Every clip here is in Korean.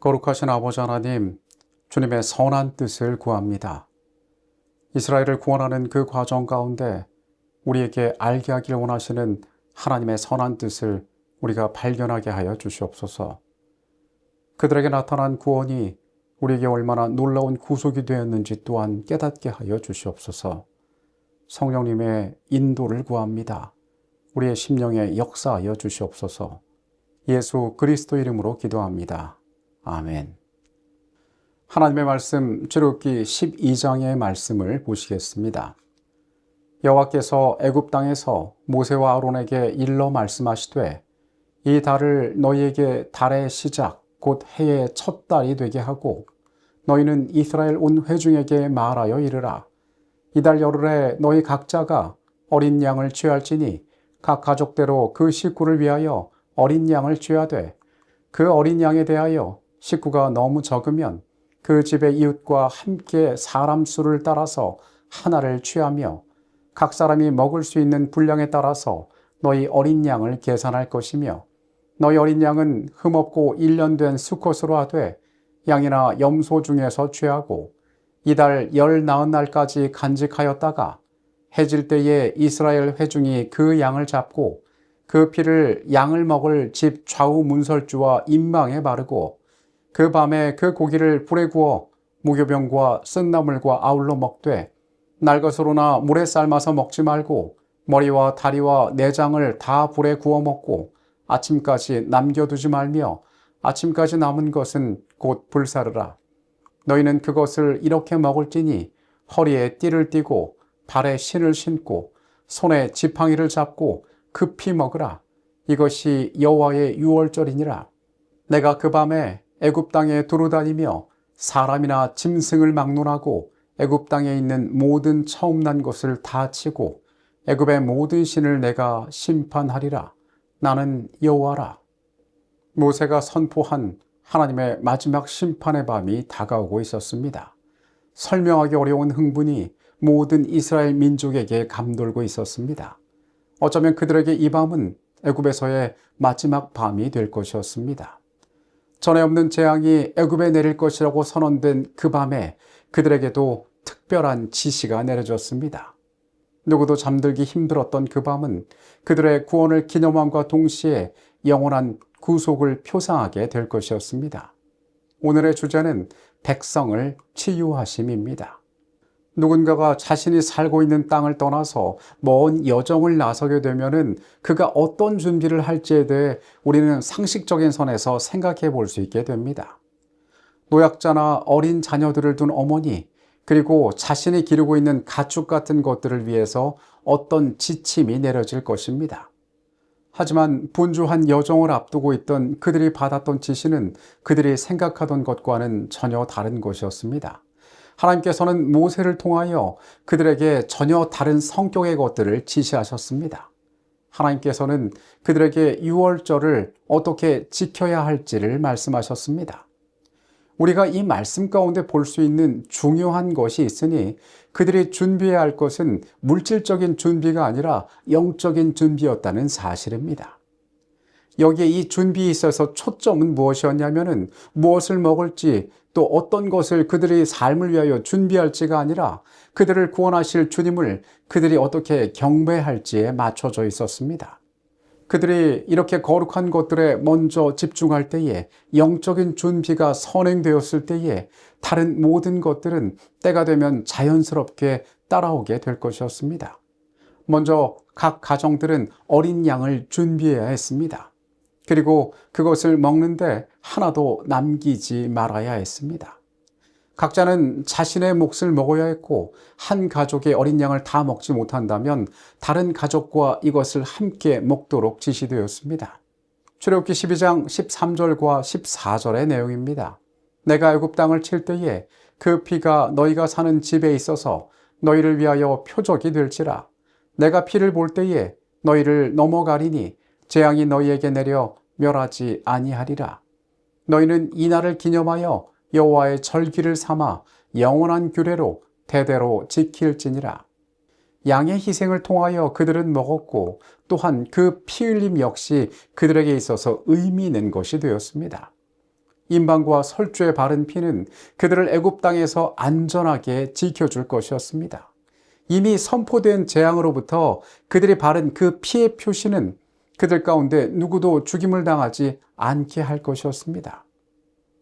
거룩하신 아버지 하나님, 주님의 선한 뜻을 구합니다. 이스라엘을 구원하는 그 과정 가운데 우리에게 알게 하길 원하시는 하나님의 선한 뜻을 우리가 발견하게 하여 주시옵소서. 그들에게 나타난 구원이 우리에게 얼마나 놀라운 구속이 되었는지 또한 깨닫게 하여 주시옵소서. 성령님의 인도를 구합니다. 우리의 심령에 역사하여 주시옵소서. 예수 그리스도 이름으로 기도합니다. 아멘. 하나님의 말씀 출애굽기 12장의 말씀을 보시겠습니다. 여호와께서 애굽 땅에서 모세와 아론에게 일러 말씀하시되 이 달을 너희에게 달의 시작 곧 해의 첫 달이 되게 하고 너희는 이스라엘 온 회중에게 말하여 이르라. 이달 열흘에 너희 각자가 어린 양을 취할지니 각 가족대로 그 식구를 위하여 어린 양을 취하되 그 어린 양에 대하여 식구가 너무 적으면 그 집의 이웃과 함께 사람 수를 따라서 하나를 취하며 각 사람이 먹을 수 있는 분량에 따라서 너희 어린 양을 계산할 것이며 너희 어린 양은 흠없고 1년 된 수컷으로 하되 양이나 염소 중에서 취하고 이달 19날까지 간직하였다가 해질 때에 이스라엘 회중이 그 양을 잡고 그 피를 양을 먹을 집 좌우 문설주와 임망에 바르고 그 밤에 그 고기를 불에 구워 무교병과 쓴나물과 아울러 먹되 날것으로나 물에 삶아서 먹지 말고 머리와 다리와 내장을 다 불에 구워 먹고 아침까지 남겨두지 말며 아침까지 남은 것은 곧 불사르라. 너희는 그것을 이렇게 먹을지니 허리에 띠를 띠고 발에 신을 신고 손에 지팡이를 잡고 급히 먹으라. 이것이 여호와의 유월절이니라. 내가 그 밤에 애굽 땅에 두루다니며 사람이나 짐승을 막론하고 애굽 땅에 있는 모든 처음 난 것을 다 치고 애굽의 모든 신을 내가 심판하리라. 나는 여호와라. 모세가 선포한 하나님의 마지막 심판의 밤이 다가오고 있었습니다. 설명하기 어려운 흥분이 모든 이스라엘 민족에게 감돌고 있었습니다. 어쩌면 그들에게 이 밤은 애굽에서의 마지막 밤이 될 것이었습니다. 전에 없는 재앙이 애굽에 내릴 것이라고 선언된 그 밤에 그들에게도 특별한 지시가 내려졌습니다. 누구도 잠들기 힘들었던 그 밤은 그들의 구원을 기념함과 동시에 영원한 구속을 표상하게 될 것이었습니다. 오늘의 주제는 백성을 치유하심입니다. 누군가가 자신이 살고 있는 땅을 떠나서 먼 여정을 나서게 되면은 그가 어떤 준비를 할지에 대해 우리는 상식적인 선에서 생각해 볼 수 있게 됩니다. 노약자나 어린 자녀들을 둔 어머니, 그리고 자신이 기르고 있는 가축 같은 것들을 위해서 어떤 지침이 내려질 것입니다. 하지만 분주한 여정을 앞두고 있던 그들이 받았던 지시는 그들이 생각하던 것과는 전혀 다른 것이었습니다. 하나님께서는 모세를 통하여 그들에게 전혀 다른 성격의 것들을 지시하셨습니다. 하나님께서는 그들에게 유월절을 어떻게 지켜야 할지를 말씀하셨습니다. 우리가 이 말씀 가운데 볼 수 있는 중요한 것이 있으니 그들이 준비해야 할 것은 물질적인 준비가 아니라 영적인 준비였다는 사실입니다. 여기에 이 준비에 있어서 초점은 무엇이었냐면은 무엇을 먹을지 또 어떤 것을 그들의 삶을 위하여 준비할지가 아니라 그들을 구원하실 주님을 그들이 어떻게 경배할지에 맞춰져 있었습니다. 그들이 이렇게 거룩한 것들에 먼저 집중할 때에 영적인 준비가 선행되었을 때에 다른 모든 것들은 때가 되면 자연스럽게 따라오게 될 것이었습니다. 먼저 각 가정들은 어린 양을 준비해야 했습니다. 그리고 그것을 먹는데 하나도 남기지 말아야 했습니다. 각자는 자신의 몫을 먹어야 했고 한 가족의 어린 양을 다 먹지 못한다면 다른 가족과 이것을 함께 먹도록 지시되었습니다. 출애굽기 12장 13절과 14절의 내용입니다. 내가 애굽 땅을 칠 때에 그 피가 너희가 사는 집에 있어서 너희를 위하여 표적이 될지라. 내가 피를 볼 때에 너희를 넘어가리니 재앙이 너희에게 내려 멸하지 아니하리라. 너희는 이 날을 기념하여 여호와의 절기를 삼아 영원한 규례로 대대로 지킬지니라. 양의 희생을 통하여 그들은 먹었고 또한 그 피 흘림 역시 그들에게 있어서 의미 있는 것이 되었습니다. 임방과 설주에 바른 피는 그들을 애굽 땅에서 안전하게 지켜줄 것이었습니다. 이미 선포된 재앙으로부터 그들이 바른 그 피의 표시는 그들 가운데 누구도 죽임을 당하지 않게 할 것이었습니다.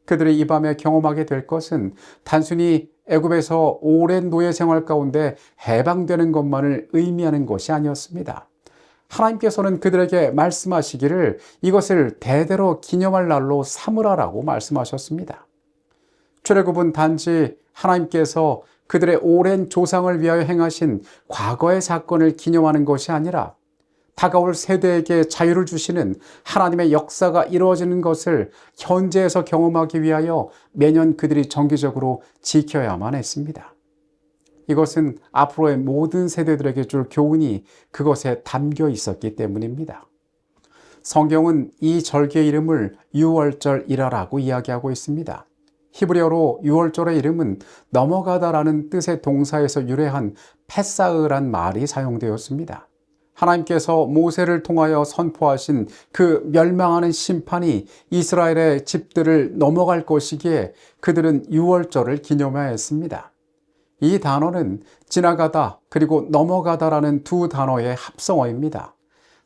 그들이 이 밤에 경험하게 될 것은 단순히 애굽에서 오랜 노예 생활 가운데 해방되는 것만을 의미하는 것이 아니었습니다. 하나님께서는 그들에게 말씀하시기를 이것을 대대로 기념할 날로 삼으라라고 말씀하셨습니다. 출애굽은 단지 하나님께서 그들의 오랜 조상을 위하여 행하신 과거의 사건을 기념하는 것이 아니라 다가올 세대에게 자유를 주시는 하나님의 역사가 이루어지는 것을 현재에서 경험하기 위하여 매년 그들이 정기적으로 지켜야만 했습니다. 이것은 앞으로의 모든 세대들에게 줄 교훈이 그것에 담겨 있었기 때문입니다. 성경은 이 절기의 이름을 유월절이라고 이야기하고 있습니다. 히브리어로 유월절의 이름은 넘어가다라는 뜻의 동사에서 유래한 패사으란 말이 사용되었습니다. 하나님께서 모세를 통하여 선포하신 그 멸망하는 심판이 이스라엘의 집들을 넘어갈 것이기에 그들은 유월절을 기념해야 했습니다. 이 단어는 지나가다 그리고 넘어가다라는 두 단어의 합성어입니다.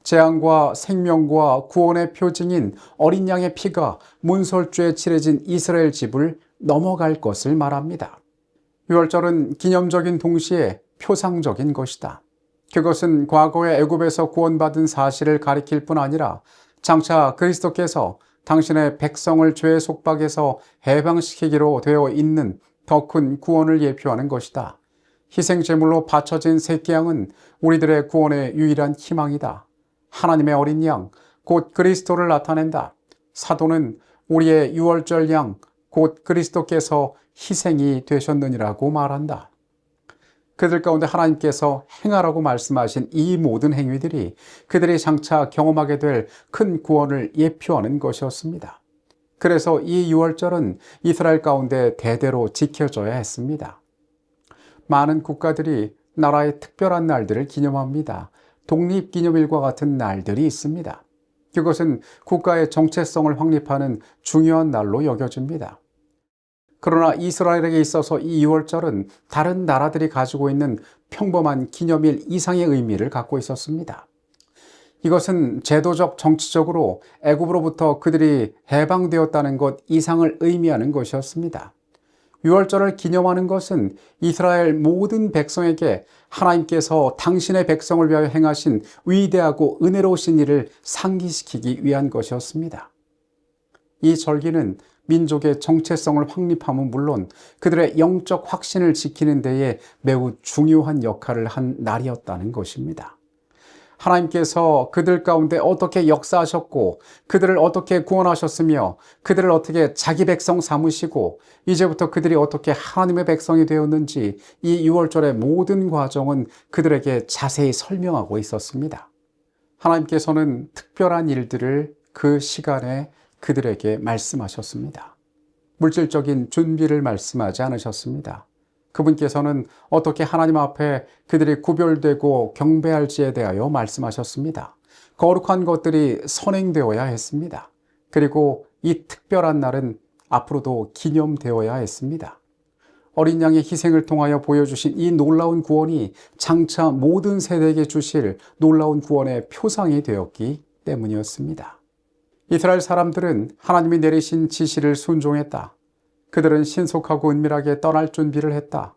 재앙과 생명과 구원의 표징인 어린 양의 피가 문설주에 칠해진 이스라엘 집을 넘어갈 것을 말합니다. 유월절은 기념적인 동시에 표상적인 것이다. 그것은 과거의 애굽에서 구원받은 사실을 가리킬 뿐 아니라 장차 그리스도께서 당신의 백성을 죄의 속박에서 해방시키기로 되어 있는 더 큰 구원을 예표하는 것이다. 희생제물로 바쳐진 새끼양은 우리들의 구원의 유일한 희망이다. 하나님의 어린 양, 곧 그리스도를 나타낸다. 사도는 우리의 유월절 양, 곧 그리스도께서 희생이 되셨느니라고 말한다. 그들 가운데 하나님께서 행하라고 말씀하신 이 모든 행위들이 그들이 장차 경험하게 될 큰 구원을 예표하는 것이었습니다. 그래서 이 유월절은 이스라엘 가운데 대대로 지켜져야 했습니다. 많은 국가들이 나라의 특별한 날들을 기념합니다. 독립기념일과 같은 날들이 있습니다. 그것은 국가의 정체성을 확립하는 중요한 날로 여겨집니다. 그러나 이스라엘에게 있어서 이 유월절은 다른 나라들이 가지고 있는 평범한 기념일 이상의 의미를 갖고 있었습니다. 이것은 제도적, 정치적으로 애굽으로부터 그들이 해방되었다는 것 이상을 의미하는 것이었습니다. 유월절을 기념하는 것은 이스라엘 모든 백성에게 하나님께서 당신의 백성을 위하여 행하신 위대하고 은혜로우신 일을 상기시키기 위한 것이었습니다. 이 절기는 민족의 정체성을 확립함은 물론 그들의 영적 확신을 지키는 데에 매우 중요한 역할을 한 날이었다는 것입니다. 하나님께서 그들 가운데 어떻게 역사하셨고 그들을 어떻게 구원하셨으며 그들을 어떻게 자기 백성 삼으시고 이제부터 그들이 어떻게 하나님의 백성이 되었는지 이 유월절의 모든 과정은 그들에게 자세히 설명하고 있었습니다. 하나님께서는 특별한 일들을 그 시간에 그들에게 말씀하셨습니다. 물질적인 준비를 말씀하지 않으셨습니다. 그분께서는 어떻게 하나님 앞에 그들이 구별되고 경배할지에 대하여 말씀하셨습니다. 거룩한 것들이 선행되어야 했습니다. 그리고 이 특별한 날은 앞으로도 기념되어야 했습니다. 어린 양의 희생을 통하여 보여주신 이 놀라운 구원이 장차 모든 세대에게 주실 놀라운 구원의 표상이 되었기 때문이었습니다. 이스라엘 사람들은 하나님이 내리신 지시를 순종했다. 그들은 신속하고 은밀하게 떠날 준비를 했다.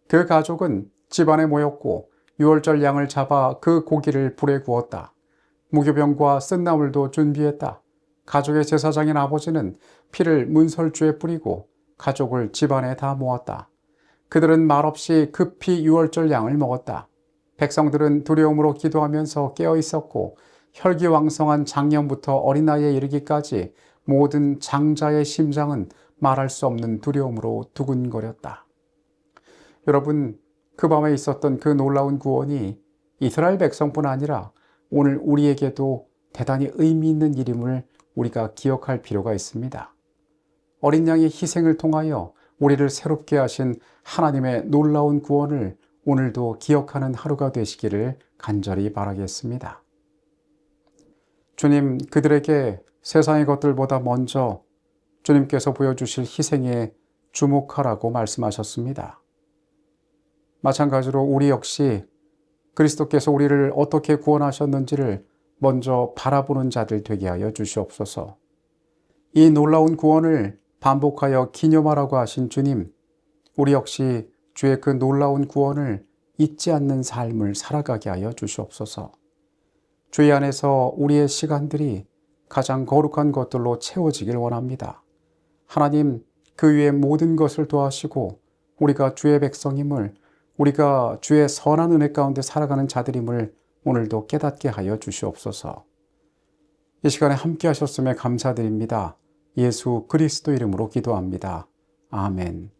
그 가족은 집안에 모였고 유월절 양을 잡아 그 고기를 불에 구웠다. 무교병과 쓴나물도 준비했다. 가족의 제사장인 아버지는 피를 문설주에 뿌리고 가족을 집안에 다 모았다. 그들은 말없이 급히 유월절 양을 먹었다. 백성들은 두려움으로 기도하면서 깨어 있었고 혈기왕성한 장년부터 어린아이에 이르기까지 모든 장자의 심장은 말할 수 없는 두려움으로 두근거렸다. 여러분, 그 밤에 있었던 그 놀라운 구원이 이스라엘 백성뿐 아니라 오늘 우리에게도 대단히 의미 있는 일임을 우리가 기억할 필요가 있습니다. 어린 양의 희생을 통하여 우리를 새롭게 하신 하나님의 놀라운 구원을 오늘도 기억하는 하루가 되시기를 간절히 바라겠습니다. 주님, 그들에게 세상의 것들보다 먼저 주님께서 보여주실 희생에 주목하라고 말씀하셨습니다. 마찬가지로 우리 역시 그리스도께서 우리를 어떻게 구원하셨는지를 먼저 바라보는 자들 되게 하여 주시옵소서. 이 놀라운 구원을 반복하여 기념하라고 하신 주님, 우리 역시 주의 그 놀라운 구원을 잊지 않는 삶을 살아가게 하여 주시옵소서. 주의 안에서 우리의 시간들이 가장 거룩한 것들로 채워지길 원합니다. 하나님, 그 위에 모든 것을 도하시고 우리가 주의 백성임을, 우리가 주의 선한 은혜 가운데 살아가는 자들임을 오늘도 깨닫게 하여 주시옵소서. 이 시간에 함께 하셨음에 감사드립니다. 예수 그리스도 이름으로 기도합니다. 아멘.